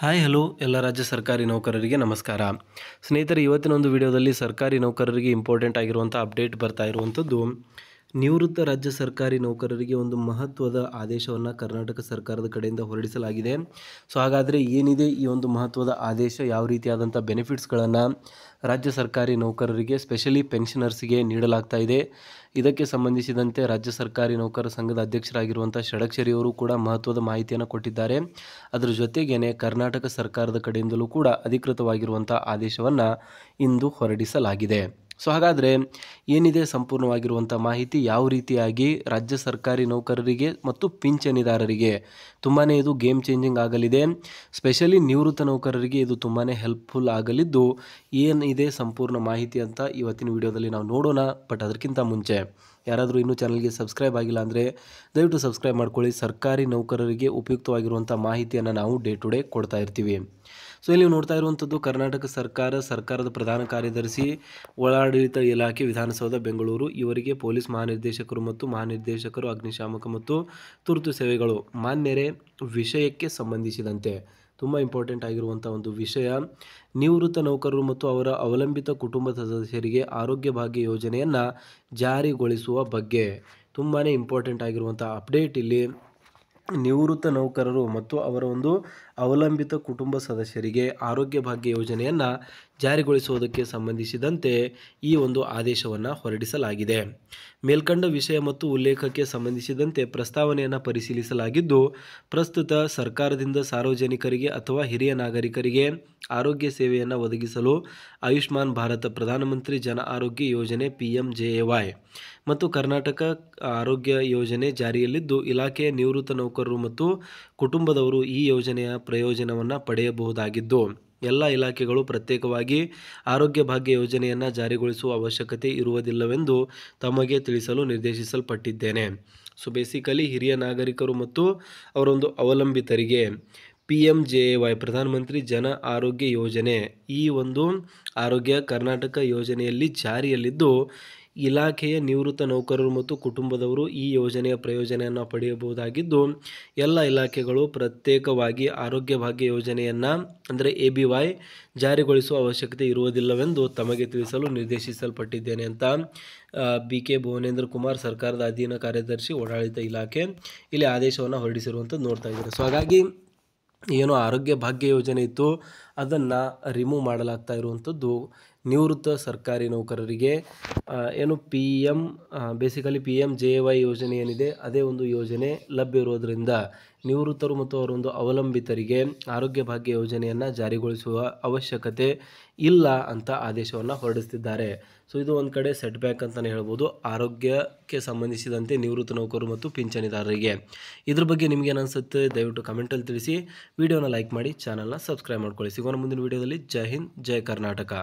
Hi hello ಎಲ್ಲ ರಾಜ್ಯ ಸರ್ಕಾರಿ ನೌಕರರಿಗೆ ನಮಸ್ಕಾರ. ಸ್ನೇಹಿತರೆ, ಇವತ್ತಿನ ಒಂದು ವಿಡಿಯೋದಲ್ಲಿ ಸರ್ಕಾರಿ ನೌಕರರಿಗೆ ಇಂಪಾರ್ಟೆಂಟ್ ಆಗಿರುವಂಥ ಅಪ್ಡೇಟ್ ಬರ್ತಾ ಇರುವಂಥದ್ದು, ನಿವೃತ್ತ ರಾಜ್ಯ ಸರ್ಕಾರಿ ನೌಕರರಿಗೆ ಒಂದು ಮಹತ್ವದ ಆದೇಶವನ್ನು ಕರ್ನಾಟಕ ಸರ್ಕಾರದ ಕಡೆಯಿಂದ ಹೊರಡಿಸಲಾಗಿದೆ. ಸೊ ಹಾಗಾದರೆ ಏನಿದೆ ಈ ಒಂದು ಮಹತ್ವದ ಆದೇಶ, ಯಾವ ರೀತಿಯಾದಂಥ ಬೆನಿಫಿಟ್ಸ್ಗಳನ್ನು ರಾಜ್ಯ ಸರ್ಕಾರಿ ನೌಕರರಿಗೆ ಸ್ಪೆಷಲಿ ಪೆನ್ಷನರ್ಸ್ಗೆ ನೀಡಲಾಗ್ತಾ ಇದೆ, ಇದಕ್ಕೆ ಸಂಬಂಧಿಸಿದಂತೆ ರಾಜ್ಯ ಸರ್ಕಾರಿ ನೌಕರ ಸಂಘದ ಅಧ್ಯಕ್ಷರಾಗಿರುವಂಥ ಷಡಕ್ಷರಿ ಅವರು ಕೂಡ ಮಹತ್ವದ ಮಾಹಿತಿಯನ್ನು ಕೊಟ್ಟಿದ್ದಾರೆ. ಅದರ ಜೊತೆಗೇನೆ ಕರ್ನಾಟಕ ಸರ್ಕಾರದ ಕಡೆಯಿಂದಲೂ ಕೂಡ ಅಧಿಕೃತವಾಗಿರುವಂಥ ಆದೇಶವನ್ನು ಇಂದು ಹೊರಡಿಸಲಾಗಿದೆ. ಸೊ ಹಾಗಾದರೆ ಏನಿದೆ ಸಂಪೂರ್ಣವಾಗಿರುವಂಥ ಮಾಹಿತಿ, ಯಾವ ರೀತಿಯಾಗಿ ರಾಜ್ಯ ಸರ್ಕಾರಿ ನೌಕರರಿಗೆ ಮತ್ತು ಪಿಂಚಣಿದಾರರಿಗೆ ತುಂಬಾ ಇದು ಗೇಮ್ ಚೇಂಜಿಂಗ್ ಆಗಲಿದೆ. ಸ್ಪೆಷಲಿ ನಿವೃತ್ತ ನೌಕರರಿಗೆ ಇದು ತುಂಬಾ ಹೆಲ್ಪ್ಫುಲ್ ಆಗಲಿದ್ದು, ಏನಿದೆ ಸಂಪೂರ್ಣ ಮಾಹಿತಿ ಅಂತ ಇವತ್ತಿನ ವಿಡಿಯೋದಲ್ಲಿ ನಾವು ನೋಡೋಣ. ಬಟ್ ಅದಕ್ಕಿಂತ ಮುಂಚೆ ಯಾರಾದರೂ ಇನ್ನೂ ಚಾನಲ್ಗೆ ಸಬ್ಸ್ಕ್ರೈಬ್ ಆಗಿಲ್ಲ ಅಂದರೆ ದಯವಿಟ್ಟು ಸಬ್ಸ್ಕ್ರೈಬ್ ಮಾಡ್ಕೊಳ್ಳಿ. ಸರ್ಕಾರಿ ನೌಕರರಿಗೆ ಉಪಯುಕ್ತವಾಗಿರುವಂಥ ಮಾಹಿತಿಯನ್ನು ನಾವು ಡೇ ಟು ಡೇ ಕೊಡ್ತಾ ಇರ್ತೀವಿ. ಸೊ ಇಲ್ಲಿ ನೋಡ್ತಾ ಇರುವಂಥದ್ದು ಕರ್ನಾಟಕ ಸರ್ಕಾರದ ಪ್ರಧಾನ ಕಾರ್ಯದರ್ಶಿ, ಒಳಾಡಳಿತ ಇಲಾಖೆ, ವಿಧಾನಸೌಧ, ಬೆಂಗಳೂರು ಇವರಿಗೆ ಪೊಲೀಸ್ ಮಹಾನಿರ್ದೇಶಕರು ಮತ್ತು ಮಹಾನಿರ್ದೇಶಕರು ಅಗ್ನಿಶಾಮಕ ಮತ್ತು ತುರ್ತು ಸೇವೆಗಳು ಮಾನ್ಯರೇ, ವಿಷಯಕ್ಕೆ ಸಂಬಂಧಿಸಿದಂತೆ ತುಂಬ ಇಂಪಾರ್ಟೆಂಟ್ ಆಗಿರುವಂಥ ಒಂದು ವಿಷಯ, ನಿವೃತ್ತ ನೌಕರರು ಮತ್ತು ಅವರ ಅವಲಂಬಿತ ಕುಟುಂಬ ಸದಸ್ಯರಿಗೆ ಆರೋಗ್ಯ ಭಾಗ್ಯ ಯೋಜನೆಯನ್ನು ಜಾರಿಗೊಳಿಸುವ ಬಗ್ಗೆ ತುಂಬಾ ಇಂಪಾರ್ಟೆಂಟ್ ಆಗಿರುವಂಥ ಅಪ್ಡೇಟ್. ಇಲ್ಲಿ ನಿವೃತ್ತ ನೌಕರರು ಮತ್ತು ಅವರ ಒಂದು ಅವಲಂಬಿತ ಕುಟುಂಬ ಸದಸ್ಯರಿಗೆ ಆರೋಗ್ಯ ಭಾಗ್ಯ ಯೋಜನೆಯನ್ನು ಜಾರಿಗೊಳಿಸುವುದಕ್ಕೆ ಸಂಬಂಧಿಸಿದಂತೆ ಈ ಒಂದು ಆದೇಶವನ್ನು ಹೊರಡಿಸಲಾಗಿದೆ. ಮೇಲ್ಕಂಡ ವಿಷಯ ಮತ್ತು ಉಲ್ಲೇಖಕ್ಕೆ ಸಂಬಂಧಿಸಿದಂತೆ ಪ್ರಸ್ತಾವನೆಯನ್ನು ಪರಿಶೀಲಿಸಲಾಗಿದ್ದು, ಪ್ರಸ್ತುತ ಸರ್ಕಾರದಿಂದ ಸಾರ್ವಜನಿಕರಿಗೆ ಅಥವಾ ಹಿರಿಯ ನಾಗರಿಕರಿಗೆ ಆರೋಗ್ಯ ಸೇವೆಯನ್ನು ಒದಗಿಸಲು ಆಯುಷ್ಮಾನ್ ಭಾರತ ಪ್ರಧಾನಮಂತ್ರಿ ಜನ ಆರೋಗ್ಯ ಯೋಜನೆ PMJAY ಮತ್ತು ಕರ್ನಾಟಕ ಆರೋಗ್ಯ ಯೋಜನೆ ಜಾರಿಯಲ್ಲಿದ್ದು, ಇಲಾಖೆಯ ನಿವೃತ್ತ ನೌಕರರು ಮತ್ತು ಕುಟುಂಬದವರು ಈ ಯೋಜನೆಯ ಪ್ರಯೋಜನವನ್ನು ಪಡೆಯಬಹುದಾಗಿದ್ದು, ಎಲ್ಲ ಇಲಾಖೆಗಳು ಪ್ರತ್ಯೇಕವಾಗಿ ಆರೋಗ್ಯ ಭಾಗ್ಯ ಯೋಜನೆಯನ್ನು ಜಾರಿಗೊಳಿಸುವ ಅವಶ್ಯಕತೆ ಇರುವುದಿಲ್ಲವೆಂದು ತಮಗೆ ತಿಳಿಸಲು ನಿರ್ದೇಶಿಸಲ್ಪಟ್ಟಿದ್ದೇನೆ. ಸೊ ಬೇಸಿಕಲಿ ಹಿರಿಯ ನಾಗರಿಕರು ಮತ್ತು ಅವರೊಂದು ಅವಲಂಬಿತರಿಗೆ PMJAY ಪ್ರಧಾನಮಂತ್ರಿ ಜನ ಆರೋಗ್ಯ ಯೋಜನೆ, ಈ ಒಂದು ಆರೋಗ್ಯ ಕರ್ನಾಟಕ ಯೋಜನೆಯಲ್ಲಿ ಜಾರಿಯಲ್ಲಿದ್ದು, ಇಲಾಖೆಯ ನಿವೃತ್ತ ನೌಕರರು ಮತ್ತು ಕುಟುಂಬದವರು ಈ ಯೋಜನೆಯ ಪ್ರಯೋಜನೆಯನ್ನು ಪಡೆಯಬಹುದಾಗಿದ್ದು, ಎಲ್ಲ ಇಲಾಖೆಗಳು ಪ್ರತ್ಯೇಕವಾಗಿ ಆರೋಗ್ಯ ಭಾಗ್ಯ ಯೋಜನೆಯನ್ನು ಅಂದರೆ ABY ಜಾರಿಗೊಳಿಸುವ ಅವಶ್ಯಕತೆ ಇರುವುದಿಲ್ಲವೆಂದು ತಮಗೆ ತಿಳಿಸಲು ನಿರ್ದೇಶಿಸಲ್ಪಟ್ಟಿದ್ದೇನೆ ಅಂತ BK ಭುವನೇಂದ್ರ ಕುಮಾರ್, ಸರ್ಕಾರದ ಅಧೀನ ಕಾರ್ಯದರ್ಶಿ, ಒಳಾಡಳಿತ ಇಲಾಖೆ, ಇಲ್ಲಿ ಆದೇಶವನ್ನು ಹೊರಡಿಸಿರುವಂಥದ್ದು ನೋಡ್ತಾ ಇದ್ದಾರೆ. ಸೊ ಹಾಗಾಗಿ ಏನು ಆರೋಗ್ಯ ಭಾಗ್ಯ ಯೋಜನೆ ಇತ್ತು ಅದನ್ನು ರಿಮೂವ್ ಮಾಡಲಾಗ್ತಾ ಇರುವಂಥದ್ದು ನಿವೃತ್ತ ಸರ್ಕಾರಿ ನೌಕರರಿಗೆ. ಏನು ಬೇಸಿಕಲಿ PMJAY ಯೋಜನೆ ಏನಿದೆ ಅದೇ ಒಂದು ಯೋಜನೆ ಲಭ್ಯ ಇರೋದರಿಂದ ನಿವೃತ್ತರು ಮತ್ತು ಅವರೊಂದು ಅವಲಂಬಿತರಿಗೆ ಆರೋಗ್ಯ ಭಾಗ್ಯ ಯೋಜನೆಯನ್ನು ಜಾರಿಗೊಳಿಸುವ ಅವಶ್ಯಕತೆ ಇಲ್ಲ ಅಂತ ಆದೇಶವನ್ನು ಹೊರಡಿಸ್ತಿದ್ದಾರೆ. ಸೊ ಇದು ಒಂದು ಕಡೆ ಸೆಟ್ ಬ್ಯಾಕ್ ಅಂತಲೇ ಹೇಳ್ಬೋದು ಆರೋಗ್ಯಕ್ಕೆ ಸಂಬಂಧಿಸಿದಂತೆ ನಿವೃತ್ತ ನೌಕರರು ಮತ್ತು ಪಿಂಚಣಿದಾರರಿಗೆ. ಇದ್ರ ಬಗ್ಗೆ ನಿಮಗೇನು ಅನಿಸುತ್ತೆ ದಯವಿಟ್ಟು ಕಮೆಂಟಲ್ಲಿ ತಿಳಿಸಿ. ವಿಡಿಯೋನ ಲೈಕ್ ಮಾಡಿ, ಚಾನಲ್ನ ಸಬ್ಸ್ಕ್ರೈಬ್ ಮಾಡ್ಕೊಳ್ಳಿ. ಸಿಗೋಣ ಮುಂದಿನ ವಿಡಿಯೋದಲ್ಲಿ. ಜೈ ಹಿಂದ್, ಜೈ ಕರ್ನಾಟಕ.